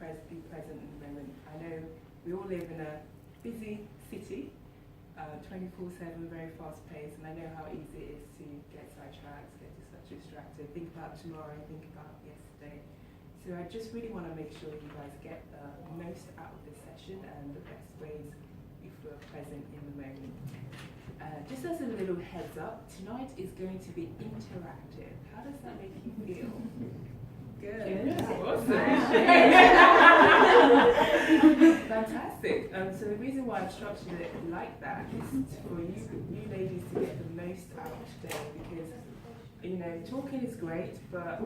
be present in the moment. I know we all live in a busy city, 24/7, very fast paced, and I know how easy it is to get sidetracked, get distracted, think about tomorrow, think about yesterday. So I just really want to make sure you guys get the most out of this session and the best ways you feel present in the moment. Just as a little heads up, tonight is going to be interactive. How does that make you feel? Good. Awesome. Fantastic. So the reason why I've structured it like that is for you ladies to get the most out of today, because talking is great, but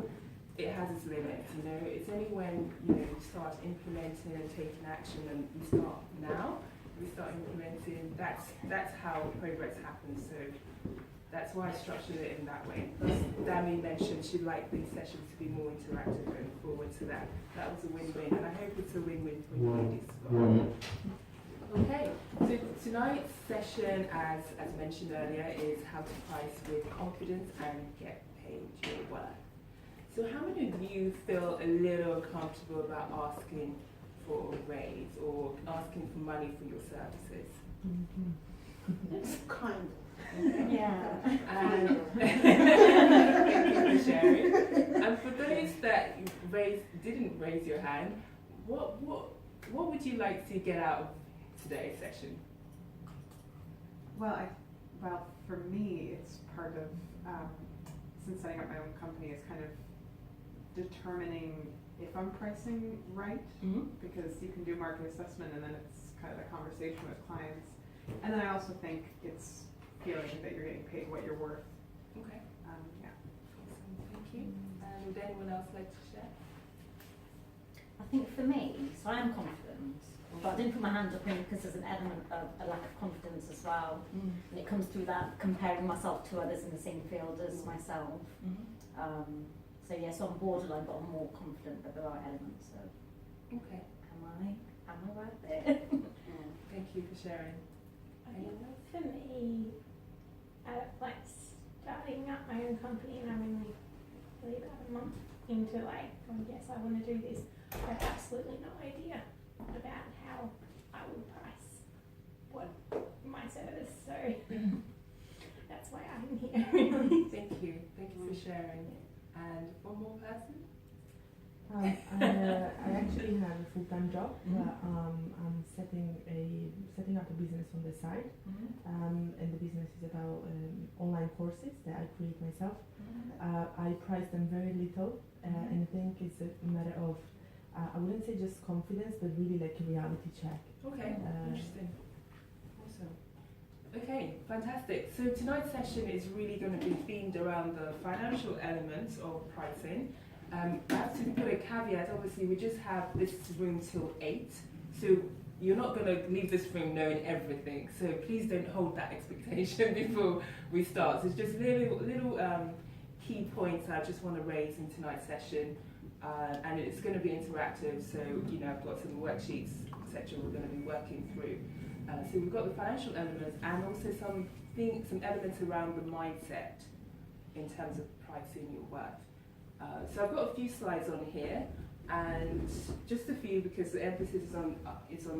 it has its limits. It's only when you start implementing and taking action, and we start now. We start implementing. That's how progress happens. So that's why I structured it in that way. Plus, Dami mentioned she'd like these sessions to be more interactive going forward. So that was a win-win, and I hope it's a win-win for you ladies as well. Okay. So tonight's session, as mentioned earlier, is how to price with confidence and get paid your worth. So how many of you feel a little comfortable about asking for a raise or asking for money for your services? Kind of. Yeah. Thank you for sharing. And for those that didn't raise your hand, what would you like to get out of today's session? Well, for me, it's part of since setting up my own company, it's kind of determining if I'm pricing right, because you can do market assessment and then it's kind of a conversation with clients. And then I also think it's feeling that you're getting paid what you're worth. Okay. Yeah. Awesome. Thank you. And would anyone else like to share? I think for me, so I am confident, but I didn't put my hand up in because there's an element of a lack of confidence as well. And it comes through that comparing myself to others in the same field as myself. So yes, on borderline, but I'm more confident that there are elements of, Okay. am I right there? Thank you for sharing. I think for me, like starting up my own company, and I'm only really about a month into yes, I want to do this. I have absolutely no idea about how I would price my service, so that's why I'm here. Really. Thank you for sharing. And one more person? I actually have a full-time job, but I'm setting up a business on the side, and the business is about online courses that I create myself. I price them very little, and I think it's a matter of I wouldn't say just confidence, but really like a reality check. Okay, interesting. Awesome. Okay, fantastic. So tonight's session is really going to be themed around the financial elements of pricing. I have to put a caveat, obviously we just have this room till 8, so you're not going to leave this room knowing everything, so please don't hold that expectation before we start. So it's just little key points I just want to raise in tonight's session, and it's going to be interactive, so I've got some worksheets, etc. we're going to be working through. So we've got the financial elements and also some elements around the mindset in terms of pricing your worth. So I've got a few slides on here, and just a few because the emphasis is on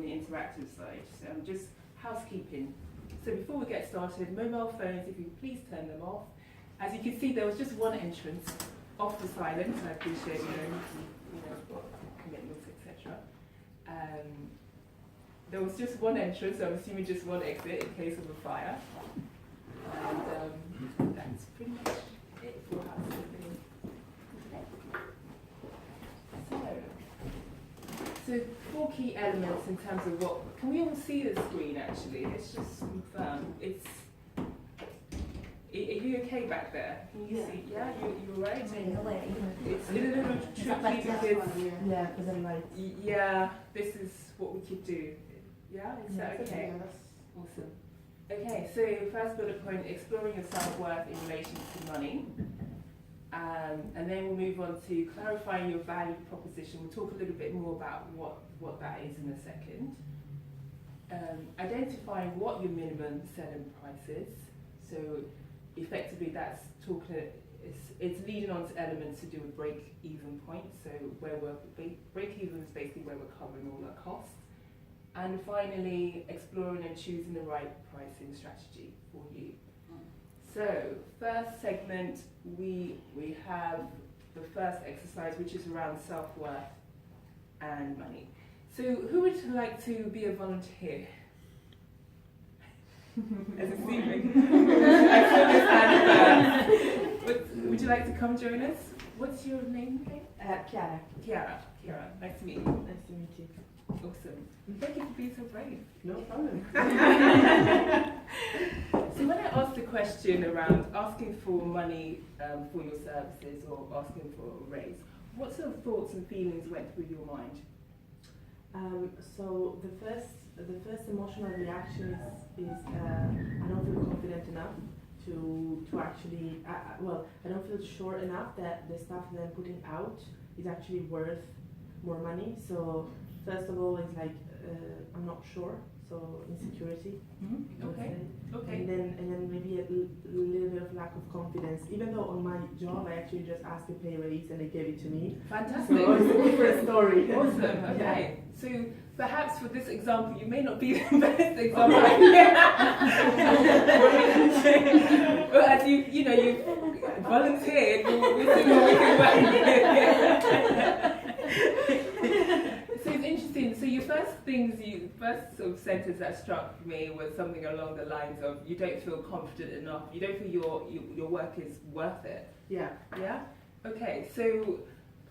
the interactive side. So just housekeeping. So before we get started, mobile phones, if you please turn them off. As you can see, there was just one entrance off the silence. I appreciate commitments, etc. There was just one entrance, so I'm assuming just one exit in case of a fire. And that's pretty much it for housekeeping. So 4 key elements in terms of what, can we all see the screen actually? Let's just confirm. Are you okay back there? Can you see? Yeah, you're right? It's a little tricky because, yeah, because I'm like, yeah, this is what we could do. Yeah, is that okay? Awesome. Okay, so first bullet point, exploring your self-worth in relation to money. And then we'll move on to clarifying your value proposition. We'll talk a little bit more about what that is in a second. Identifying what your minimum selling price is. So effectively that's talking it's leading on to elements to do with break-even point. So where break-even is basically where we're covering all our costs. And finally, exploring and choosing the right pricing strategy for you. So first segment, we have the first exercise, which is around self-worth and money. So who would like to be a volunteer? As a seeming. I saw this hand. Would you like to come join us? What's your name again? Chiara. Chiara, nice to meet you. Nice to meet you. Awesome. Thank you for being so brave. No problem. So when I asked the question around asking for money for your services or asking for a raise, what sort of thoughts and feelings went through your mind? So the first emotional reaction is I don't feel confident enough to actually I don't feel sure enough that the stuff that I'm putting out is actually worth more money. So first of all, it's like I'm not sure, so insecurity. I would say. Okay. And then maybe a little bit of lack of confidence. Even though on my job I actually just asked a pay raise and they gave it to me. Fantastic. So it's a different story. Awesome. Okay. So perhaps for this example, you may not be the best example. But as you volunteered, we'll see what we can work. So it's interesting. So your first sort of sentence that struck me was something along the lines of you don't feel confident enough. You don't feel your work is worth it. Yeah. Yeah. Okay. So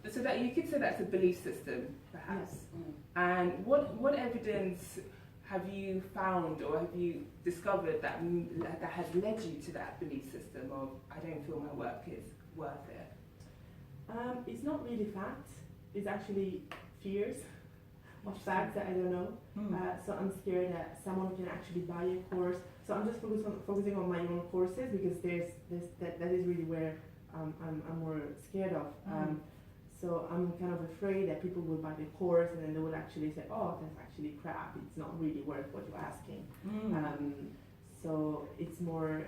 that you could say that's a belief system, perhaps. Yes. And what evidence have you found or have you discovered that has led you to that belief system of I don't feel my work is worth it? It's not really facts. It's actually fears of facts that I don't know. So I'm scared that someone can actually buy a course. So I'm just focusing on my own courses because that is really where I'm more scared of. So I'm kind of afraid that people will buy the course and then they will actually say, oh, that's actually crap. It's not really worth what you're asking. So it's more,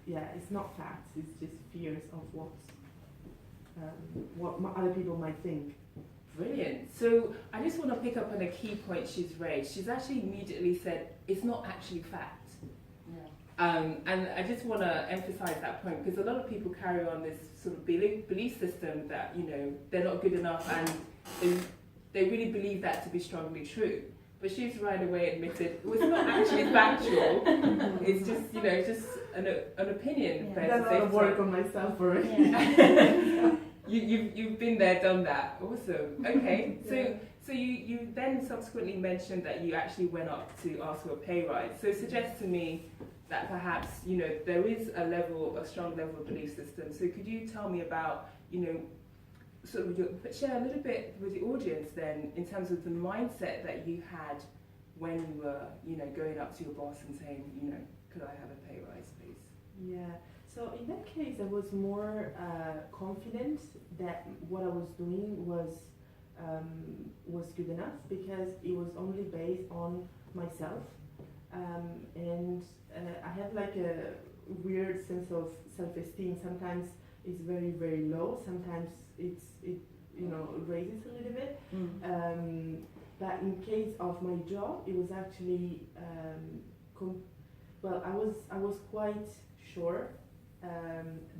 it's not facts. It's just fears of what other people might think. Brilliant. So I just want to pick up on a key point she's raised. She's actually immediately said it's not actually fact. And I just want to emphasize that point because a lot of people carry on this sort of belief system that they're not good enough and they really believe that to be strongly true. But she's right away admitted it was not actually factual. It's just just an opinion. I've done a lot of work on myself for it. You've been there, done that. Awesome. Okay. So you then subsequently mentioned that you actually went up to ask for a pay rise. So it suggests to me that perhaps there is a strong level of belief system. So could you tell me about share a little bit with the audience then in terms of the mindset that you had when you were going up to your boss and saying could I have a pay rise please? Yeah. So in that case, I was more confident that what I was doing was good enough because it was only based on myself, and I have like a weird sense of self-esteem. Sometimes it's very very low. Sometimes it raises a little bit. But in case of my job, it was actually I was quite sure.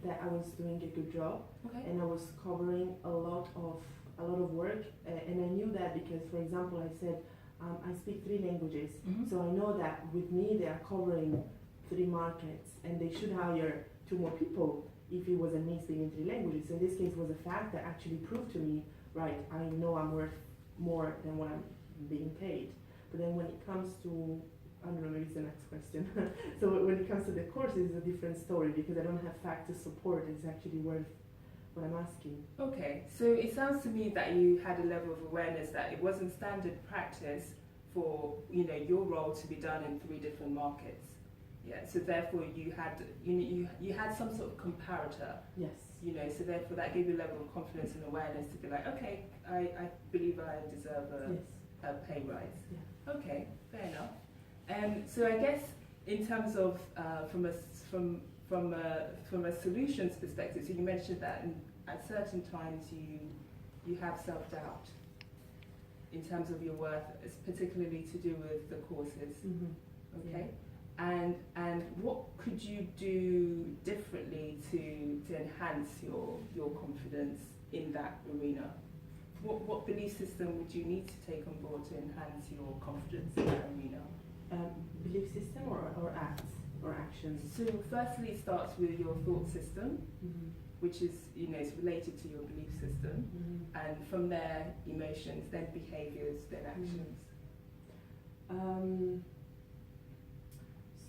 That I was doing a good job, and I was covering a lot of work, and I knew that because, for example, I said I speak 3 languages, so I know that with me they are covering 3 markets, and they should hire 2 more people if it wasn't me speaking 3 languages. So in this case, it was a fact that actually proved to me, right? I know I'm worth more than what I'm being paid. But then when it comes to I don't know, maybe it's the next question. So when it comes to the course, it's a different story because I don't have facts to support it's actually worth what I'm asking. Okay, so it sounds to me that you had a level of awareness that it wasn't standard practice for your role to be done in 3 different markets. Yeah, so therefore you had some sort of comparator. Yes. So therefore that gave you a level of confidence and awareness to be like, okay, I believe I deserve a pay rise. Yeah. Okay, fair enough. So I guess in terms of from from a solutions perspective. So you mentioned that at certain times you have self-doubt in terms of your worth, it's particularly to do with the courses. Mm-hmm. Okay. And what could you do differently to enhance your confidence in that arena? What belief system would you need to take on board to enhance your confidence in that arena? Belief system or acts or actions? So firstly it starts with your thought system, Mm-hmm. which is, is related to your belief system. Mm-hmm. And from there, emotions, then behaviors, then actions.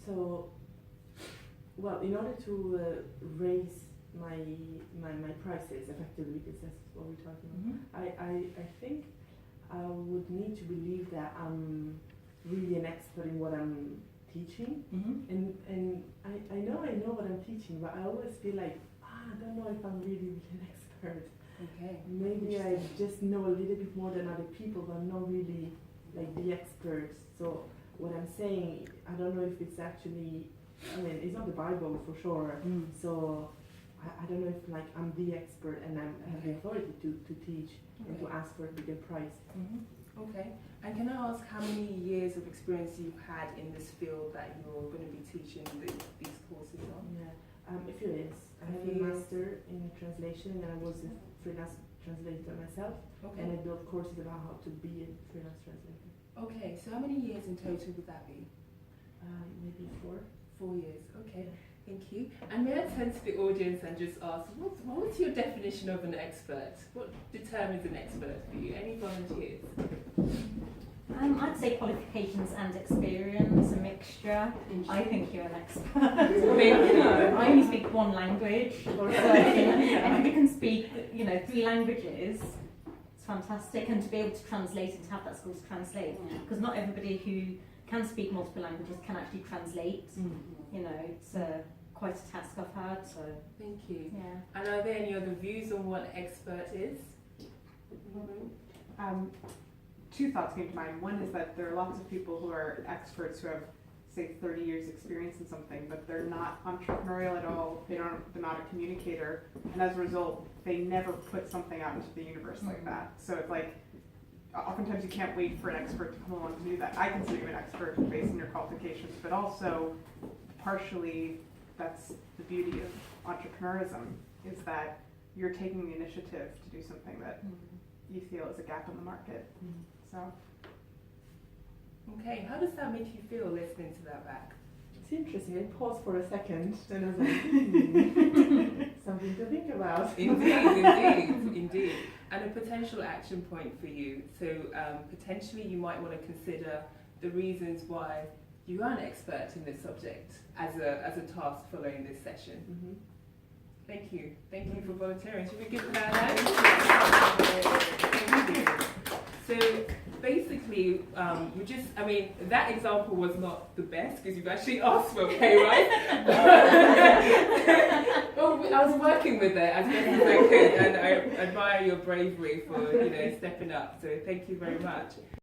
So, well, in order to raise my prices effectively, because that's what we're talking about, I think I would need to believe that I'm really an expert in what I'm teaching, and I know what I'm teaching, but I always feel like I don't know if I'm really an expert. Okay. Maybe I just know a little bit more than other people, but I'm not really like the expert. So what I'm saying, I don't know if it's actually, I mean, it's not the Bible for sure. So I don't know if like I'm the expert and I have the authority to teach and to ask for a bigger price. Okay. And can I ask how many years of experience you've had in this field that you're going to be teaching these courses on? Yeah, a few years. I have a master in translation, and I was a freelance translator myself, Okay. and I built courses about how to be a freelance translator. Okay. So how many years in total would that be? Maybe 4. 4 years. Okay. Thank you. And may I turn to the audience and just ask, what's your definition of an expert? What determines an expert for you? Any volunteers? I'd say qualifications and experience, a mixture. I think you're an expert. I only speak one language, so if you can speak, 3 languages, it's fantastic. And to be able to translate and to have that skill to translate, because not everybody who can speak multiple languages can actually translate. It's quite a task I've had. So Thank you. yeah. And are there any other views on what expert is? 2 thoughts came to mind. One is that there are lots of people who are experts who have, say, 30 years experience in something, but they're not entrepreneurial at all. They're not a communicator, and as a result, they never put something out into the universe like that. So it's like, oftentimes you can't wait for an expert to come along to do that. I consider you an expert based on your qualifications, but also partially that's the beauty of entrepreneurism, is that you're taking the initiative to do something that you feel is a gap in the market. So. Okay, how does that make you feel listening to that back? It's interesting. I paused for a second, and I was like, something to think about. Indeed. And a potential action point for you. So potentially you might want to consider the reasons why you are an expert in this subject as a task following this session. Thank you. Thank you for volunteering. Should we give that a hand? Thank you. So basically, that example was not the best because you've actually asked for pay, right? Well, I was working with it as best as I could, and I admire your bravery for stepping up. So thank you very much.